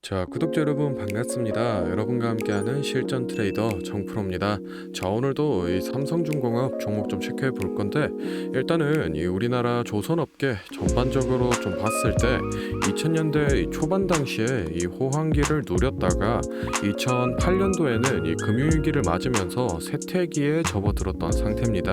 자, 구독자 여러분 반갑습니다. 여러분과 함께하는 실전 트레이더 정프로입니다. 자, 오늘도 이 삼성중공업 종목 좀 체크해 볼 건데, 일단은 이 우리나라 조선업계 전반적으로 좀 봤을 때 2000년대 초반 당시에 이 호황기를 누렸다가 2008년도에는 이 금융위기를 맞으면서 쇠퇴기에 접어들었던 상태입니다.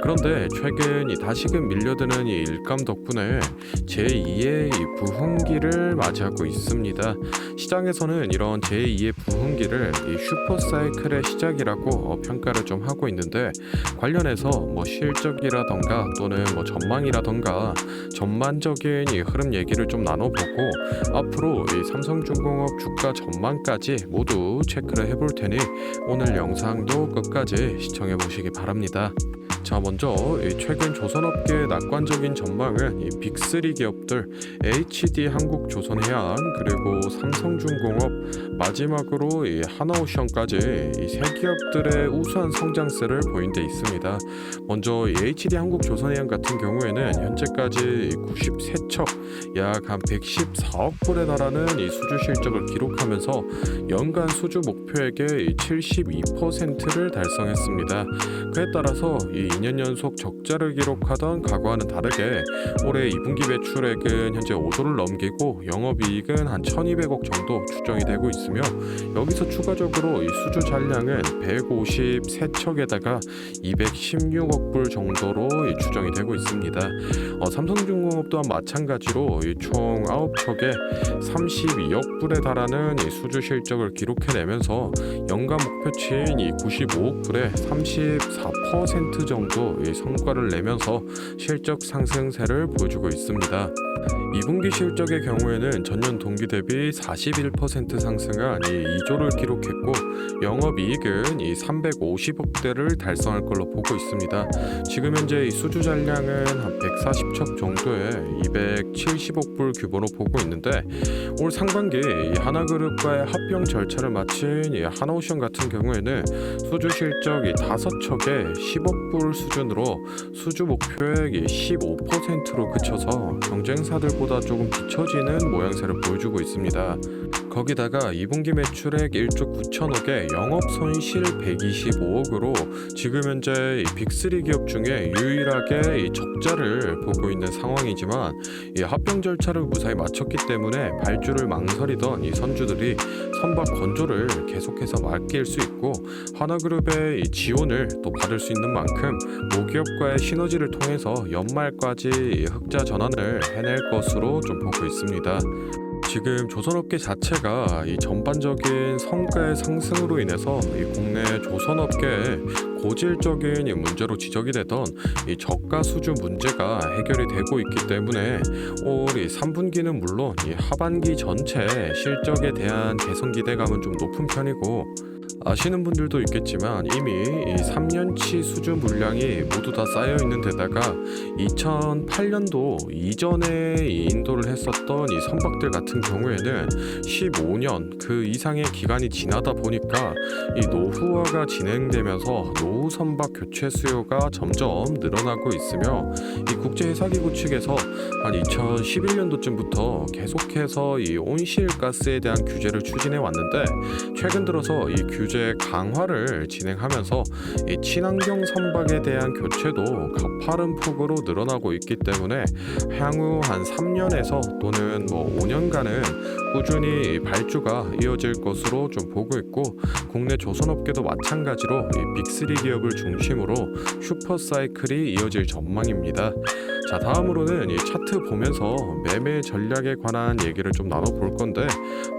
그런데 최근 이 다시금 밀려드는 이 일감 덕분에 제2의 이 부흥기를 맞이하고 있습니다. 시장에서는 이런 제2의 부흥기를 이 슈퍼사이클의 시작이라고 평가를 좀 하고 있는데, 관련해서 뭐 실적이라던가 또는 뭐 전망이라던가 전반적인 이 흐름 얘기를 좀 나눠보고, 앞으로 이 삼성중공업 주가 전망까지 모두 체크를 해볼 테니 오늘 영상도 끝까지 시청해 보시기 바랍니다. 자, 먼저 최근 조선업계의 낙관적인 전망은 이 빅3 기업들 HD 한국조선해양 그리고 삼성중공업, 마지막으로 이 하나오션까지 이 세 기업들의 우수한 성장세를 보인 데 있습니다. 먼저 이 HD 한국조선해양 같은 경우에는 현재까지 93척 약 한 114억 불에 달하는 이 수주 실적을 기록하면서 연간 수주 목표액의 72%를 달성했습니다. 그에 따라서 이 2년 연속 적자를 기록하던 과거와는 다르게 올해 2분기 매출액은 현재 5조를 넘기고 영업이익은 한 1200억 정도 추정이 되고 있으며, 여기서 추가적으로 이 수주 잔량은 153척에다가 216억 불 정도로 추정이 되고 있습니다. 삼성중공업 또한 마찬가지로 총 9척에 32억 불에 달하는 이 수주 실적을 기록해내면서 연간 목표치인 이 95억 불에 34% 정도 성과를 내면서 실적 상승세를 보여주고 있습니다. 2분기 실적의 경우에는 전년 동기 대비 41% 상승한 2조를 기록했고, 영업이익은 350억대를 달성할 걸로 보고 있습니다. 지금 현재 수주 잔량은 한 140척 정도에 270억 불 규모로 보고 있는데, 올 상반기 하나그룹과의 합병 절차를 마친 하나오션 같은 경우에는 수주 실적 5척에 10억 불 수준으로 수주 목표액 15%로 그쳐서 경쟁사들보다 조금 뒤처지는 모양새를 보여주고 있습니다. 거기다가 2분기 매출액 1조 9천억에 영업 손실 125억으로 지금 현재 빅3 기업 중에 유일하게 적자를 보고 있는 상황이지만, 합병 절차를 무사히 마쳤기 때문에 발주를 망설이던 선주들이 선박 건조를 계속해서 맡길 수 있고, 하나그룹의 지원을 또 받을 수 있는 만큼 모기업과의 시너지를 통해서 연말까지 흑자 전환을 해낼 것으로 좀 보고 있습니다. 지금 조선업계 자체가 이 전반적인 성과의 상승으로 인해서 이 국내 조선업계에 고질적인 문제로 지적이 되던 이 저가 수주 문제가 해결이 되고 있기 때문에 올 3분기는 물론 이 하반기 전체 실적에 대한 개선 기대감은 좀 높은 편이고, 아시는 분들도 있겠지만 이미 이 3년치 수주 물량이 모두 다 쌓여 있는 데다가 2008년도 이전에 인도를 했었던 이 선박들 같은 경우에는 15년 그 이상의 기간이 지나다 보니까 이 노후화가 진행되면서 노후 선박 교체 수요가 점점 늘어나고 있으며, 이 국제해사기구 측에서 한 2011년도쯤부터 계속해서 이 온실가스에 대한 규제를 추진해 왔는데, 최근 들어서 이 규제 강화를 진행하면서 이 친환경 선박에 대한 교체도 가파른 폭으로 늘어나고 있기 때문에 향후 한 3년에서 또는 뭐 5년간은 꾸준히 발주가 이어질 것으로 좀 보고 있고, 국내 조선업계도 마찬가지로 이 빅3 기업을 중심으로 슈퍼사이클이 이어질 전망입니다. 자, 다음으로는 이 차트 보면서 매매 전략에 관한 얘기를 좀 나눠볼 건데,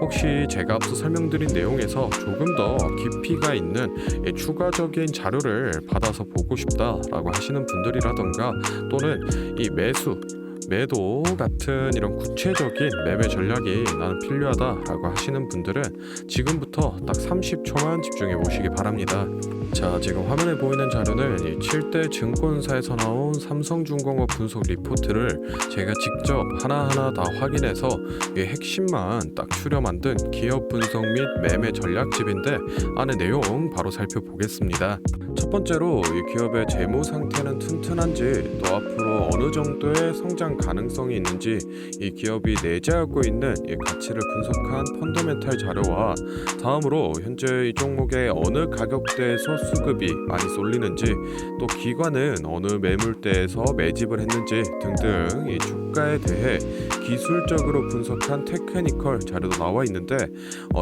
혹시 제가 앞서 설명드린 내용에서 조금 더 깊이가 있는 추가적인 자료를 받아서 보고 싶다라고 하시는 분들이라던가, 또는 이 매도 같은 이런 구체적인 매매 전략이 나는 필요하다라고 하시는 분들은 지금부터 딱 30초만 집중해 보시기 바랍니다. 자, 지금 화면에 보이는 자료는 이 7대 증권사에서 나온 삼성중공업 분석 리포트를 제가 직접 하나하나 다 확인해서 이 핵심만 딱 추려 만든 기업 분석 및 매매 전략집인데, 안에 내용 바로 살펴보겠습니다. 첫 번째로 이 기업의 재무 상태는 튼튼한지, 또 앞으로 앞으로 어느 정도의 성장 가능성이 있는지 이 기업이 내재하고 있는 이 가치를 분석한 펀더멘탈 자료와 다음으로 현재 이 종목의 어느 가격대에서 수급이 많이 쏠리는지 또 기관은 어느 매물대에서 매집을 했는지 등등 이 주가에 대해 기술적으로 분석한 테크니컬 자료도 나와 있는데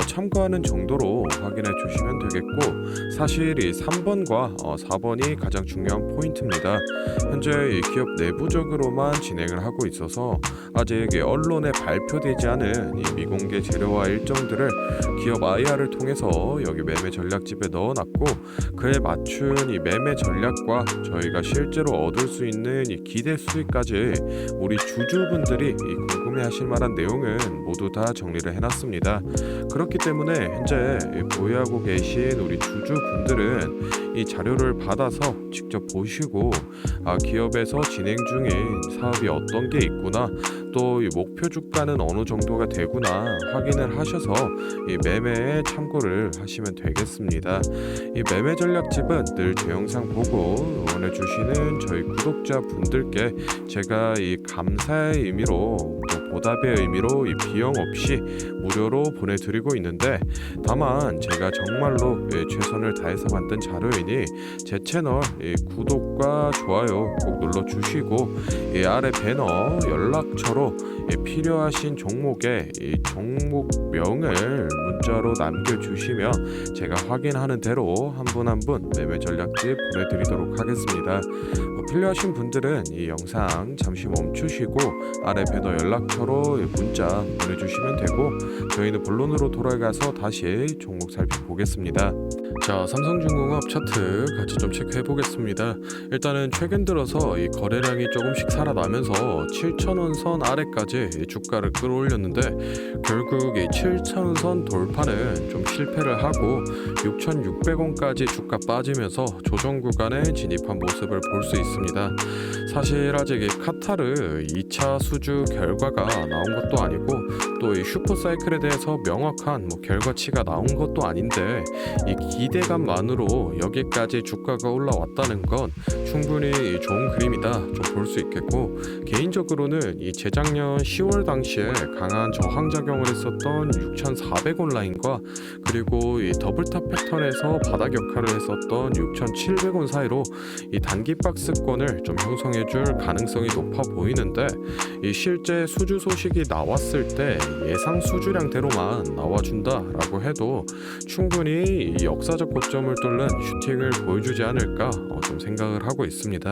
참고하는 정도로 확인해 주시면 되겠고 사실 이 3번과 4번이 가장 중요한 포인트입니다. 현재 이 기업 내부적으로만 진행을 하고 있어서 아직 이 언론에 발표되지 않은 이 미공개 재료와 일정들을 기업 IR을 통해서 여기 매매 전략집에 넣어놨고 그에 맞춘 이 매매 전략과 저희가 실제로 얻을 수 있는 이 기대 수익까지 우리 주주분들이 이 궁금해하실 만한 내용은 모두 다 정리를 해놨습니다. 그렇기 때문에 현재 보유하고 계신 우리 주주분들은 이 자료를 받아서 직접 보시고 기업에서 진행 중인 사업이 어떤 게 있구나 또 이 목표 주가는 어느 정도가 되구나 확인을 하셔서 이 매매에 참고를 하시면 되겠습니다. 이 매매 전략집은 늘 제 영상 보고 응원해 주시는 저희 구독자 분들께 제가 이 감사의 의미로 또 보답의 의미로 이 비용 없이 무료로 보내드리고 있는데 다만 제가 정말로 최선을 다해서 만든 자료이니 제 채널 구독과 좋아요 꼭 눌러주시고 이 아래 배너 연락처로 필요하신 종목의 이 종목명을 문자로 남겨주시면 제가 확인하는 대로 한 분 한 분 매매 전략집 보내드리도록 하겠습니다. 필요하신 분들은 이 영상 잠시 멈추시고 아래 배너 연락처로 문자 보내주시면 되고 저희는 본론으로 돌아가서 다시 종목 살펴보겠습니다. 자, 삼성중공업 차트 같이 좀 체크해 보겠습니다. 일단은 최근 들어서 이 거래량이 조금씩 살아나면서 7,000원 선 아래까지 이 주가를 끌어올렸는데 결국 이 7,000원 선 돌파는 좀 실패를 하고 6,600원까지 주가 빠지면서 조정 구간에 진입한 모습을 볼 수 있습니다. 사실 아직 이 카타르 2차 수주 결과가 나온 것도 아니고 또 이 슈퍼사이클에 대해서 명확한 결과치가 나온 것도 아닌데 이 기대감만으로 여기까지 주가가 올라왔다는 건 충분히 좋은 그림이다 좀 볼 수 있겠고 개인적으로는 이 재작년 10월 당시에 강한 저항작용을 했었던 6,400원 라인과 그리고 이 더블탑 패턴에서 바닥 역할을 했었던 6,700원 사이로 이 단기 박스권을 좀 형성해줄 가능성이 높아 보이는데 이 실제 수주 소식이 나왔을 때 예상 수주량대로만 나와준다라고 해도 충분히 이 역사적 고점을 뚫는 슈팅을 보여주지 않을까 좀 생각을 하고 있습니다.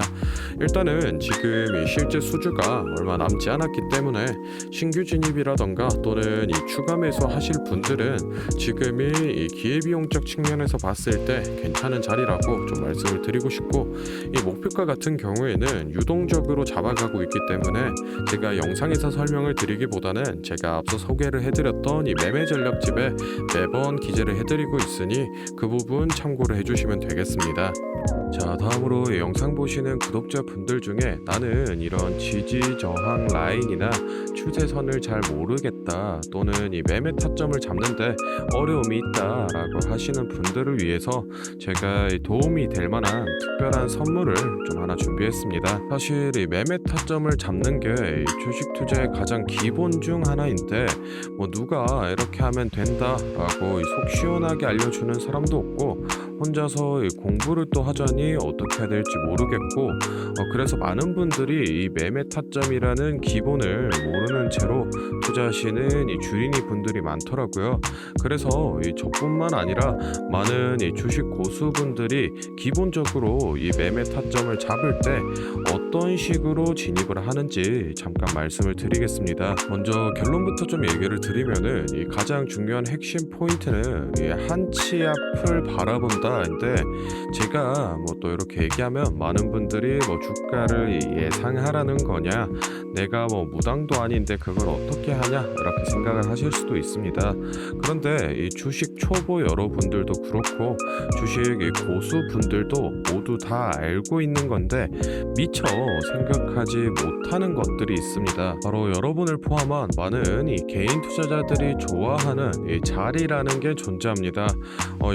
일단은 지금 이 실제 수주가 얼마 남지 않았기 때문에 신규 진입이라던가 또는 이 추가 매수 하실 분들은 지금이 이 기회비용적 측면에서 봤을 때 괜찮은 자리라고 좀 말씀을 드리고 싶고 이 목표가 같은 경우에는 유동적으로 잡아가고 있기 때문에 제가 영상에서 설명을 드리기보다는 제가 앞서 소개를 해드렸던 이 매매 전략집에 매번 기재를 해드리고 있으니 그 부분 참고를 해주시면 되겠습니다. 자, 다음으로 영상 보시는 구독자분들 중에 나는 이런 지지 저항 라인이나 추세선을 잘 모르겠다 또는 이 매매 타점을 잡는데 어려움이 있다 라고 하시는 분들을 위해서 제가 도움이 될 만한 특별한 선물을 좀 하나 준비했습니다. 사실 이 매매 타점을 잡는 게 주식 투자의 가장 기본 중 하나인데 누가 이렇게 하면 된다 라고 속 시원하게 알려주는 사람도 없고 혼자서 공부를 또 하자니 어떻게 해야 될지 모르겠고 그래서 많은 분들이 이 매매 타점이라는 기본을 모르는 채로 투자하시는 이 주린이 분들이 많더라고요. 그래서 저뿐만 아니라 많은 이 주식 고수분들이 기본적으로 이 매매 타점을 잡을 때 어떤 식으로 진입을 하는지 잠깐 말씀을 드리겠습니다. 먼저 결론부터 좀 얘기를 드리면은 이 가장 중요한 핵심 포인트는 이 한치 앞을 바라본다인데 제가 또 이렇게 얘기하면 많은 분들이 주가를 예상하라는 거냐 내가 무당도 아닌데 그걸 어떻게 하냐 이렇게 생각을 하실 수도 있습니다. 그런데 이 주식 초보 여러분들도 그렇고 주식 이 고수분들도 모두 다 알고 있는 건데 미처 생각하지 못하는 것들이 있습니다. 바로 여러분을 포함한 많은 이 개인 투자자들이 좋아하는 이 자리라는 게 존재합니다.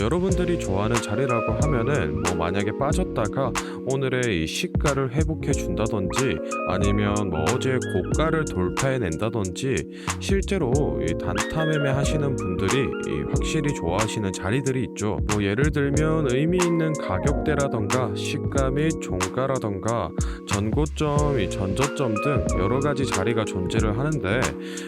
여러분들이 좋아하는 자리라고 하면은 뭐 만약에 빠졌다가 오늘의 이 시가를 회복해 준다든지 아니면 뭐 어제 고가를 돌파해 낸다든지 실제로 이 단타 매매 하시는 분들이 이 확실히 좋아하시는 자리들이 있죠. 뭐 예를 들면 의미 있는 가격대라던가 시가 및 종가라던가 전고점, 이 전저점 등 여러 가지 자리가 존재를 하는데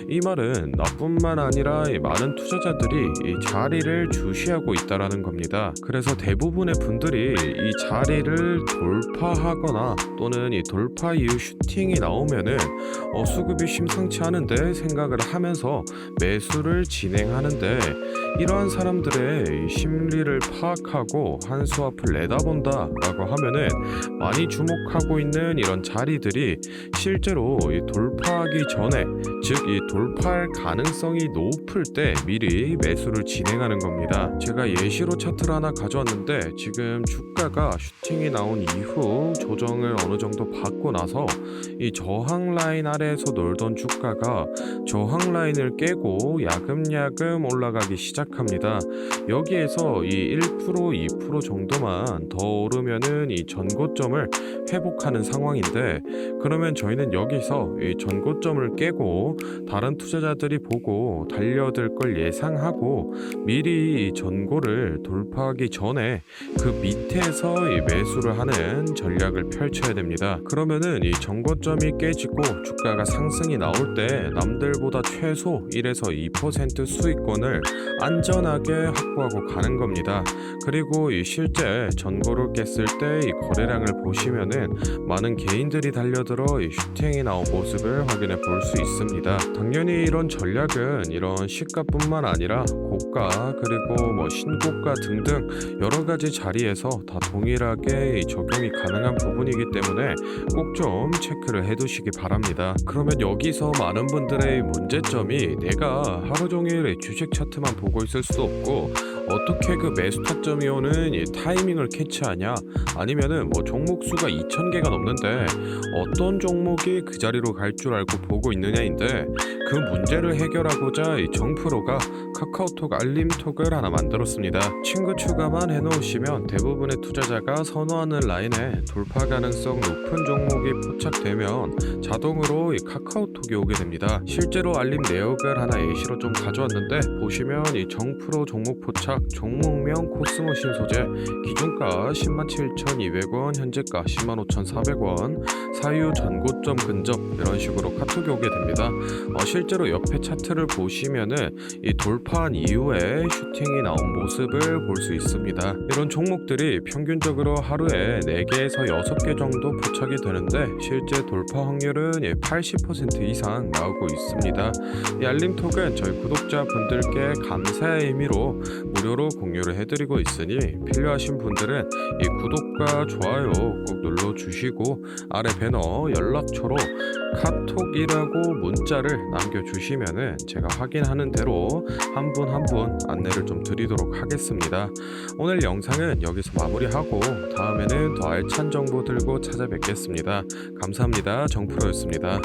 이 말은 나뿐만 아니라 이 많은 투자자들이 이 자리를 주시하고 있다라는 겁니다. 그래서 대부분의 분들이 이 자리를 돌파하거나 또는 이 돌파 이후 슈팅이 나오면은 수급이 심상치 않은데 생각을 하면서 매수를 진행하는데 이러한 사람들의 이 심리를 파악하고 한 수 앞을 내다본다라고 하면은 많이 주목하고 있는 이런 자리들이 실제로 이 돌파하기 전에 즉 이 돌파할 가능성이 높을 때 미리 매수를 진행하는 겁니다. 제가 예시로 차트를 하나 가져왔는데 지금 주가가 슈팅이 나온 이후 조정을 어느 정도 받고 나서 이 저항 라인 아래에서 놀던 주가가 저항 라인을 깨고 야금야금 올라가기 시작합니다. 여기에서 이 1%, 2% 정도만 더 오르면은 이 전고점을 회복하는 상황인데 그러면 저희는 여기서 이 전고점을 깨고 다른 투자자들이 보고 달려들 걸 예상하고 미리 이 전고를 돌파하기 전에 그 밑에서 이 매수를 하는 전략을 펼쳐야 됩니다. 그러면은 이 전고점이 깨지고 주가가 상승이 나올 때 남들보다 최소 1에서 2% 수익권을 안전하게 확보하고 가는 겁니다. 그리고 이 실제 전고를 깼을 때 이 거래량을 보시면은 많은 개인들이 달려들어 이 슈팅이 나온 모습을 확인해 볼 수 있습니다. 당연히 이런 전략은 이런 시가뿐만 아니라 고가 그리고 뭐 신고가 등등 여러 가지 자리에서 다 동일하게 적용이 가능한 부분이기 때문에 꼭 좀 체크를 해두시기 바랍니다. 그러면 여기서 많은 분들의 문제점이 내가 하루 종일 주식 차트만 보고 있을 수도 없고 어떻게 그 매수 타점이 오는 이 타이밍을 캐치하냐 아니면은 뭐 종목 수가 2,000개가 넘는데 어떤 종목이 그 자리로 갈 줄 알고 보고 있느냐인데 그 문제를 해결하고자 이 정프로가 카카오톡 알림톡을 하나 만들었습니다. 친구 추가만 해놓으시면 대부분의 투자자가 선호하는 라인에 돌파 가능성 높은 종목이 포착되면 자동으로 이 카카오톡이 오게 됩니다. 실제로 알림 내역을 하나 예시로 좀 가져왔는데 보시면 이 정프로 종목 포착 종목명 코스모 신소재 기준가 107,200원 현재가 105,400원 사유 전고점 근접 이런 식으로 카톡이 오게 됩니다. 실제로 옆에 차트를 보시면은 이 돌파한 이후에 슈팅이 나온 모습을 볼 수 있습니다. 이런 종목들이 평균적으로 하루에 4개에서 6개 정도 포착이 되는데 실제 돌파 확률은 80% 이상 나오고 있습니다. 이 알림톡은 저희 구독자분들께 감사의 의미로 무료로 공유를 해드리고 있으니 필요하신 분들은 이 구독과 좋아요 꼭 눌러주시고 아래 배너 연락처로 카톡이라고 문자를 남겨주시면은 제가 확인하는 대로 한 분 한 분 안내를 좀 드리도록 하겠습니다. 오늘 영상은 여기서 마무리하고 다음에는 더 알찬 정보 들고 찾아뵙겠습니다. 감사합니다. 정프로였습니다.